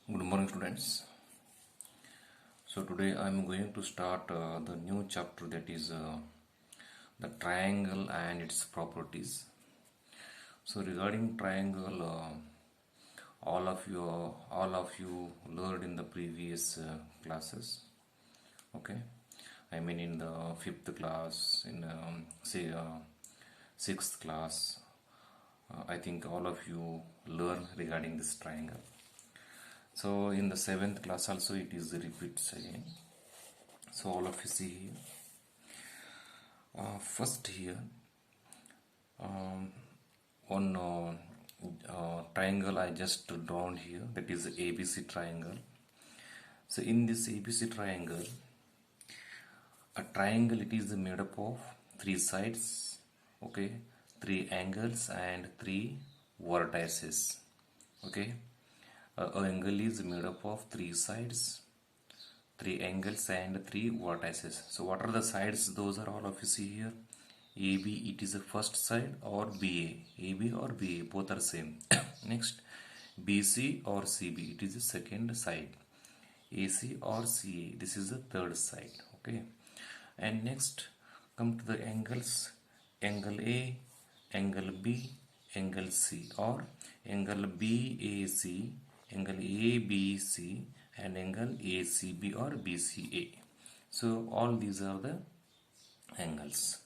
Good morning, students. So today I am going to start the new chapter, that is the triangle and its properties. So regarding triangle, all of you learned in the previous classes. Okay, I mean in the fifth class, in say sixth class. I think all of you learn regarding this triangle. So in the seventh class also it is repeats again. So all of you see here. First here, one triangle I just drawn here, that is ABC triangle. So in this ABC triangle, a triangle, it is made up of three sides, okay, three angles and three vertices. Okay, an angle is made up of three sides, three angles and three vertices. So what are the sides? Those are all of you see here. AB, it is the first side, or BA, AB or BA, both are same. Next, BC or CB, it is the second side. AC or CA, this is the third side. Okay, and next come to the angles. Angle A, angle B, angle C, or angle BAC, angle ABC, and angle ACB or BCA. So all these are the angles.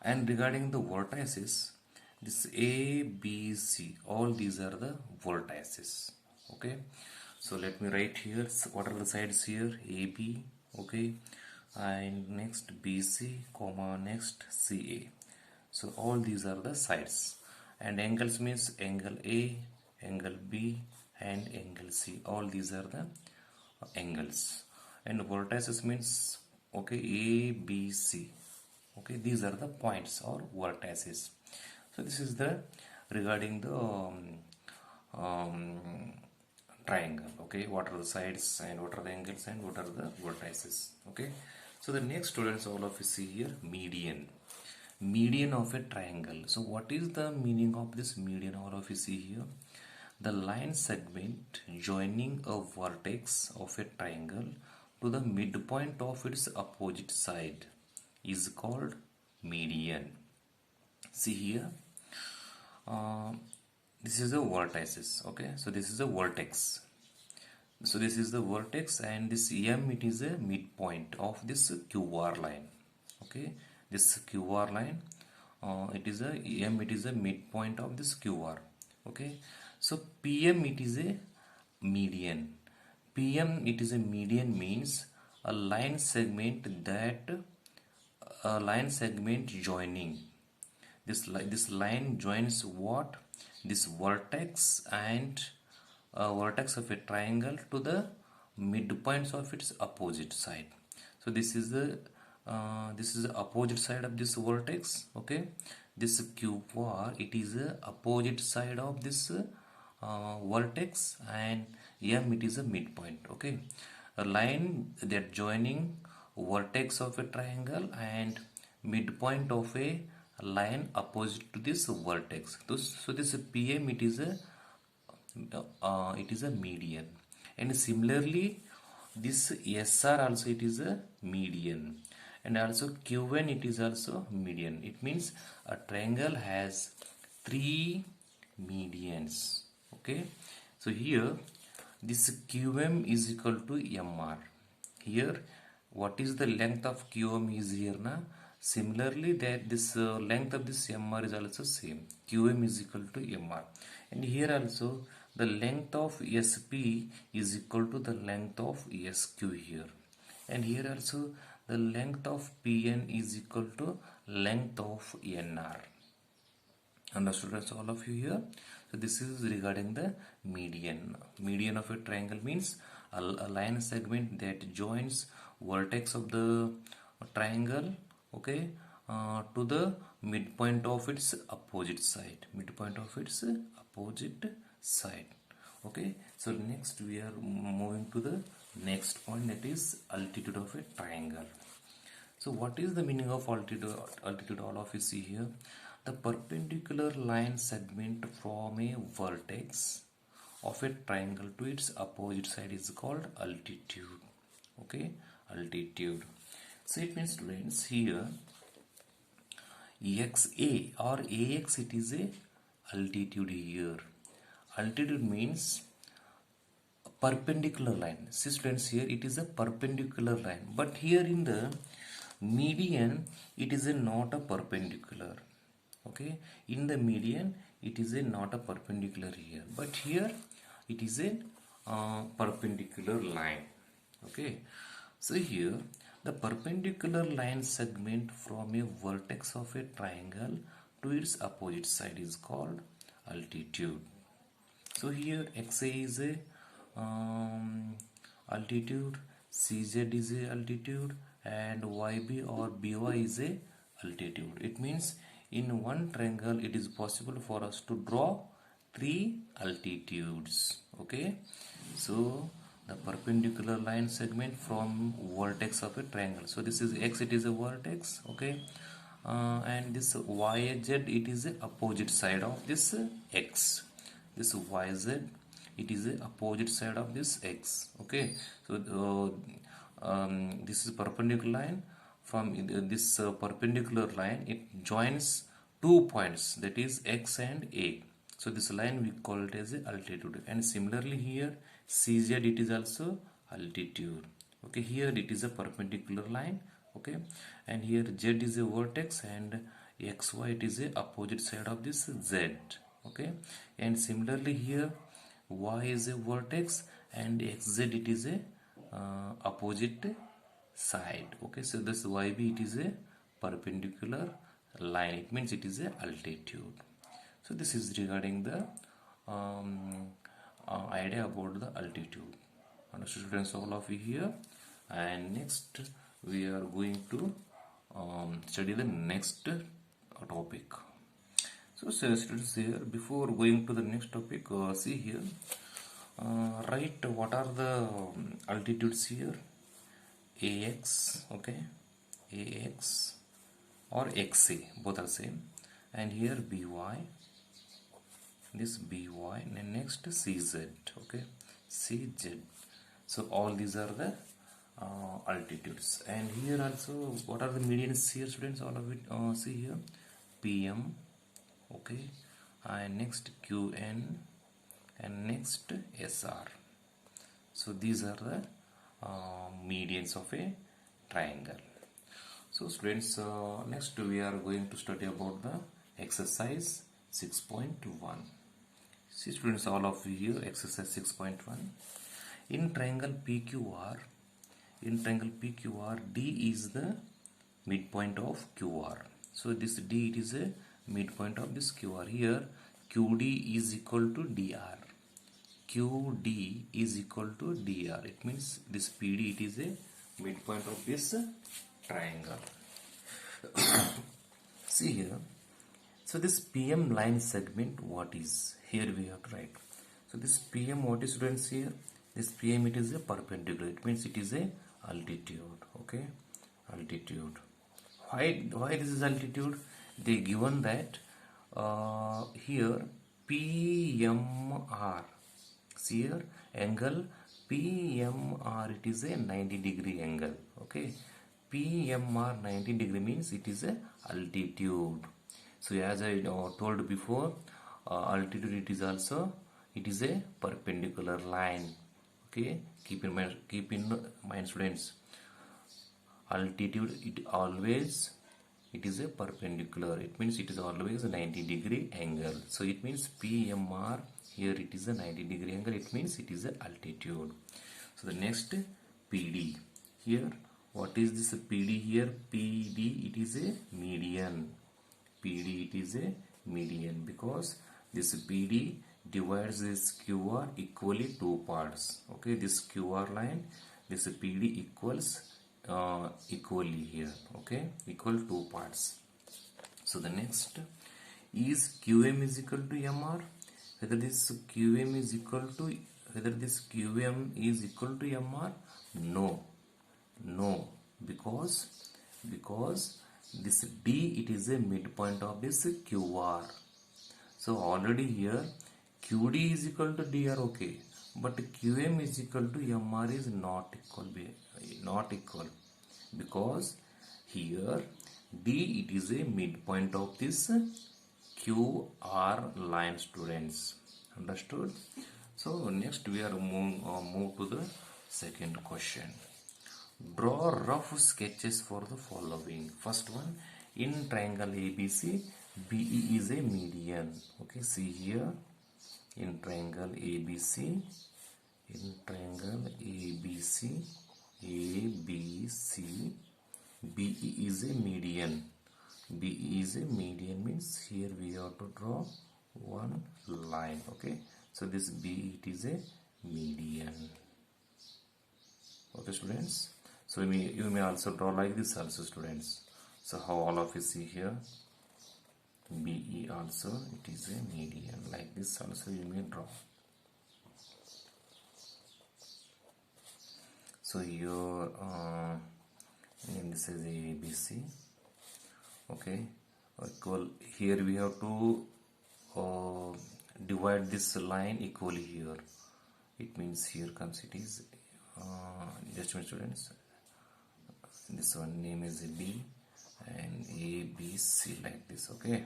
And regarding the vertices, this A, B, C, all these are the vertices. Okay, so let me write here what are the sides here. AB, okay, and next BC, comma, next CA. So all these are the sides. And angles means angle A, angle B, and angle C. All these are the angles. And vertices means, okay, A, B, C. Okay, these are the points or vertices. So this is the regarding the triangle. Okay, what are the sides and what are the angles and what are the vertices. Okay, so the next, students, all of you see here, median. Median of a triangle. So what is the meaning of this median? All of you see here, the line segment joining a vertex of a triangle to the midpoint of its opposite side is called median. See here, uh, this is the vertices. Okay, so this is a vertex. So this is the vertex, and this M, it is a midpoint of this QR line. Okay, this QR line, it is a M, it is a midpoint of this QR. Okay, so PM, it is a median. PM, it is a median, means a line segment joining this line joins what, this vertex and vertex of a triangle to the midpoints of its opposite side. So this is the opposite side of this vertex. Okay, this QR, it is the opposite side of this vertex, and M, it is a midpoint. Okay, a line that joining vertex of a triangle and midpoint of a line opposite to this vertex. So this PM, it is a median. And similarly, this SR also, it is a median. And also QN, it is also median. It means a triangle has three medians. Okay, so here this QM is equal to MR. Here, what is the length of QM is here na? Similarly, that this length of this MR is also same. QM is equal to MR. And here also the length of SP is equal to the length of SQ here. And here also the length of PN is equal to length of NR. Understood, all of you here? So this is regarding the median. Median of a triangle means a line segment that joins vertex of the triangle, okay, to the midpoint of its opposite side. Midpoint of its opposite side. Okay, so next we are moving to the next point, that is altitude of a triangle. So what is the meaning of altitude? Altitude, all of you see here, the perpendicular line segment from a vertex of a triangle to its opposite side is called altitude. Okay, altitude. So it means, students, here XA or AX, it is a altitude here. Altitude means perpendicular line. See, students, here it is a perpendicular line, but here in the median it is a not a perpendicular. Okay, in the median it is a not a perpendicular here, but here it is a perpendicular line. Okay, so here the perpendicular line segment from a vertex of a triangle to its opposite side is called altitude. So here XA is a altitude, CZ is a altitude, and YB or BY is a altitude. It means in one triangle it is possible for us to draw three altitudes. Okay, so the perpendicular line segment from vertex of a triangle. So this is X, it is a vertex. Okay, and this YZ, it is the opposite side of this X. This YZ, it is the opposite side of this X. Okay, so this is perpendicular line. From this perpendicular line, it joins two points, that is X and A. So this line we call it as a altitude. And similarly here CZ, it is also altitude. Okay, here it is a perpendicular line. Okay, and here Z is a vertex and XY, it is a opposite side of this Z. Okay, and similarly here Y is a vertex and XZ, it is a opposite side. Okay, so this YB, it is a perpendicular line, it means it is a altitude. So this is regarding the idea about the altitude. Understood, students, all of you here? And next we are going to study the next topic. So students, here before going to the next topic, see here, write what are the altitudes here. AX, okay, AX or XA, both are same, and here BY, this BY, and next CZ, okay, CZ. So all these are the altitudes. And here also, what are the medians here, students? All of it, see here, PM, okay, and next QN, and next SR. So these are the medians of a triangle. So students, next we are going to study about the exercise 6.1. See students, all of you here, exercise 6.1. In triangle PQR, D is the midpoint of QR. So this D, it is a midpoint of this QR. Here QD is equal to DR. QD is equal to DR. It means this PD, it is a midpoint of this triangle. See here. So this PM line segment, what is? Here we have to write. So this PM, what is, students, here? This PM, it is a perpendicular. It means it is a altitude. Okay, altitude. Why this is altitude? They given that here PMR. See here, angle PMR, it is a 90-degree angle. Okay, PMR 90 degree means it is a altitude. So as I told before, altitude, it is also, it is a perpendicular line. Okay, keep in mind students, altitude, it is a perpendicular. It means it is always a 90-degree angle. So it means PMR, here it is a 90-degree angle. It means it is a altitude. So the next PD, here what is this PD here? PD, it is a median. PD, it is a median, because this PD divides this QR equally two parts. Okay, this QR line, this PD equals equally here. Okay, equal two parts. So the next is QM is equal to MR. Whether this QM is equal to MR? No, because this D, it is a midpoint of this QR. So already here QD is equal to DR, okay, but QM is equal to MR is not equal, because here D, it is a midpoint of this QR line, students. Understood? So next we are move to the second question. Draw rough sketches for the following. First one, in triangle ABC, BE is a median. Okay, see here, in triangle ABC, BE is a median. BE is a median means here we have to draw one line. Okay, so this B, it is a median. Okay, students. So you may also draw like this also, students. So how all of you see here, BE also, it is a median. Like this also you may draw. So here this is ABC. Okay, equal here we have to divide this line equally here. It means here comes, it is just a minute, students. This one name is B and ABC, like this. Okay,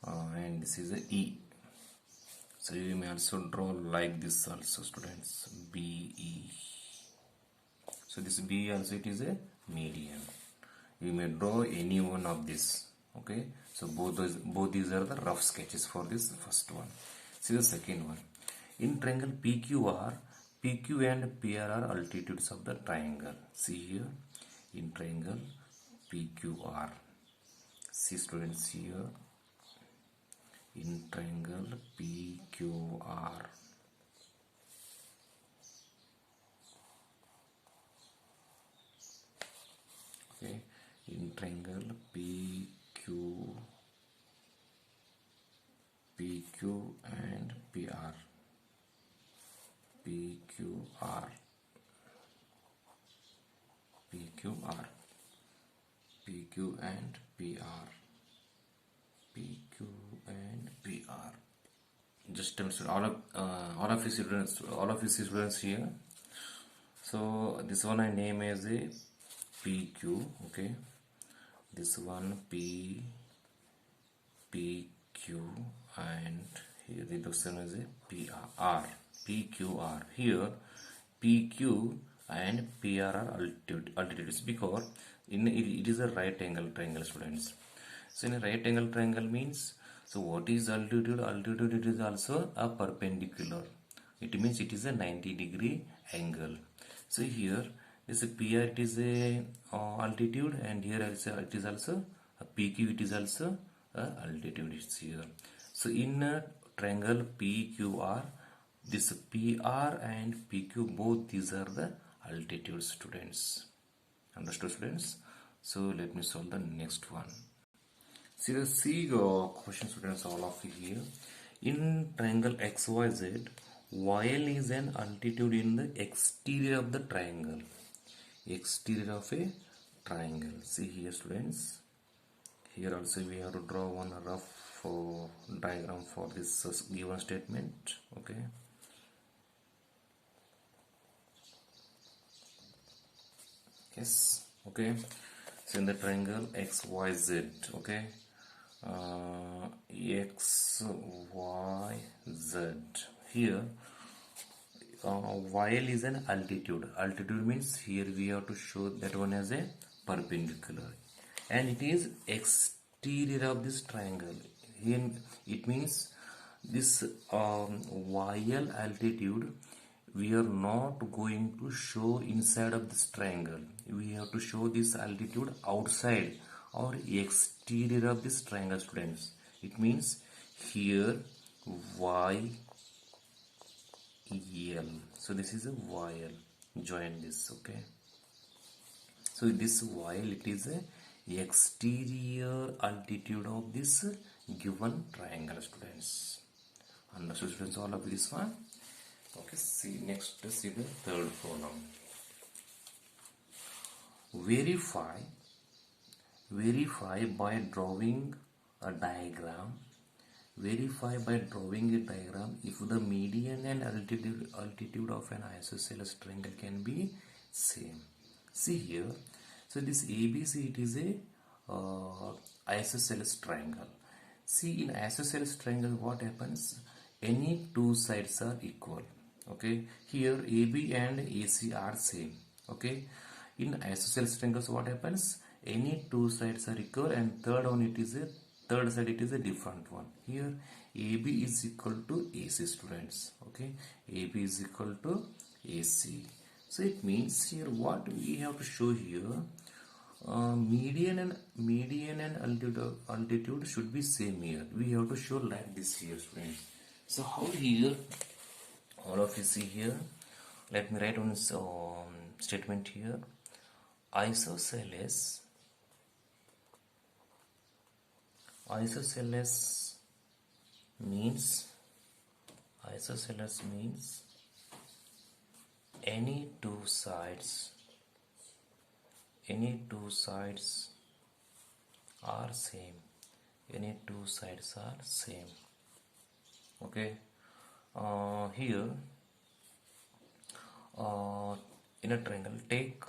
and this is a E. So you may also draw like this also, students. BE. So this B also, it is a median. You may draw any one of this. Okay, so both these are the rough sketches for this first one. See the second one. In triangle PQR, PQ and PR are altitudes of the triangle. See here, in triangle PQR. See, students, here, in triangle PQR. Okay, in triangle PQ and PR. PQR PQ and PR. PQ and PR. Just all of you students here. So this one I name as a PQ. Okay, this one PQ, and here the question is a PR. PQR. Here PQ and PR are altitudes, because it is a right angle triangle, students. So in a right angle triangle means, so what is altitude? Altitude, it is also a perpendicular. It means it is a 90-degree angle. So here this PR, it is a altitude, and here also it is also a PQ, it is also a altitude. It's here. So in a triangle PQR, this PR and PQ, both these are the altitudes, students. Understood, students? So let me solve the next one. See the question, students, all of you here. In triangle XYZ, YL is an altitude in the exterior of the triangle. Exterior of a triangle. See here, students. Here also we have to draw one rough diagram for this given statement. Okay. Yes. Okay. So in the triangle XYZ. Okay. XYZ. Here YL is an altitude. Altitude means here we have to show that one as a perpendicular, and it is exterior of this triangle. Here it means this YL altitude, we are not going to show inside of this triangle. We have to show this altitude outside or exterior of this triangle, students. It means here YL. So this is a YL. Join this. Okay. So this YL, it is a exterior altitude of this given triangle, students. Understood, students, all of this one? Okay, see next, see the third problem. Verify by drawing a diagram Verify by drawing a diagram if the median and altitude of an isosceles triangle can be same. See here, so this ABC, it is a isosceles triangle. See, in isosceles triangle what happens? Any two sides are equal. Okay, here AB and AC are same. Okay, in isosceles triangles what happens? Any two sides are equal, and third side it is a different one. Here AB is equal to AC, students. Okay, AB is equal to AC. So it means here what we have to show here, median and altitude should be same here. We have to show like this here, friends. So how here, all of you see here, let me write on statement here. Isosceles means any two sides are same. Okay, here in a triangle, take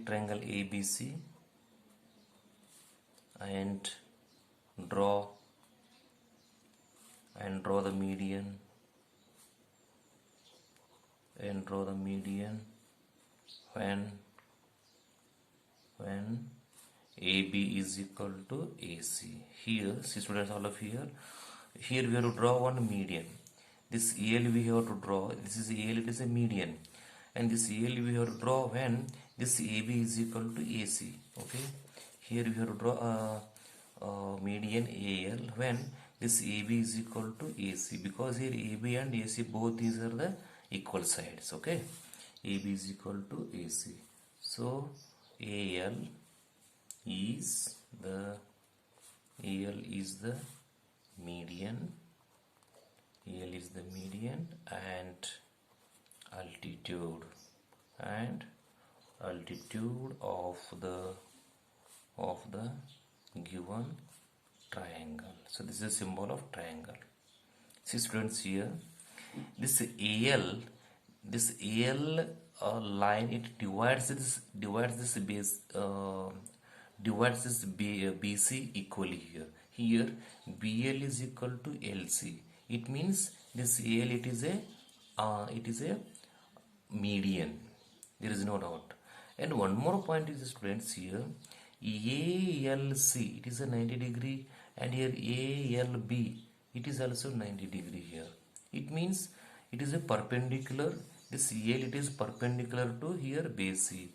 triangle ABC and draw the median when AB is equal to AC. Here, see students, all of here we have to draw one median. This EL we have to draw. This is EL, it is a median, and this EL we have to draw when this AB is equal to AC. Okay, here we have to draw a median AL when this AB is equal to AC, because here AB and AC both these are the equal sides. Okay, AB is equal to AC, so AL is the median, and altitude of the given triangle. So this is a symbol of triangle. See students, here this AL line, it divides this BC equally here. Here BL is equal to LC. It means this AL, it is a median. There is no doubt. And one more point is, students, here ALC, it is a 90 degree, and here ALB, it is also 90 degree here. It means it is a perpendicular. This EL, it is perpendicular to here BC.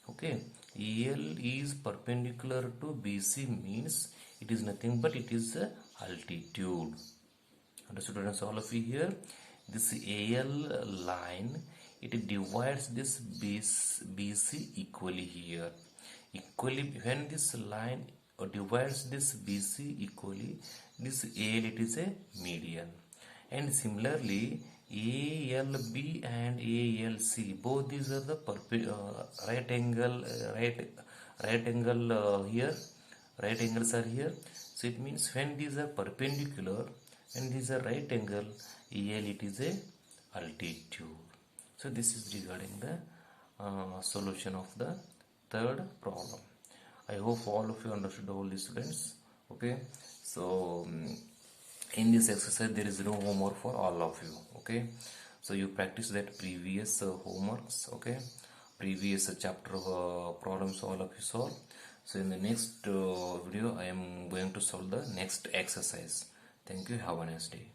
Okay, EL is perpendicular to BC means it is nothing but it is the altitude. Understood, students, all of you here? This AL line, it divides this BC equally here. When this line divides this BC equally, this AL, it is a median. And similarly, ALB and ALC, both these are the right angles are here. So it means when these are perpendicular and these are right angle, AL, it is a altitude. So this is regarding the solution of the third problem. I hope all of you understood, all the students. Okay, so in this exercise there is no homework for all of you. Okay, so you practice that previous homeworks. Okay, previous chapter problems all of you solve. So in the next video I am going to solve the next exercise. Thank you, have a nice day.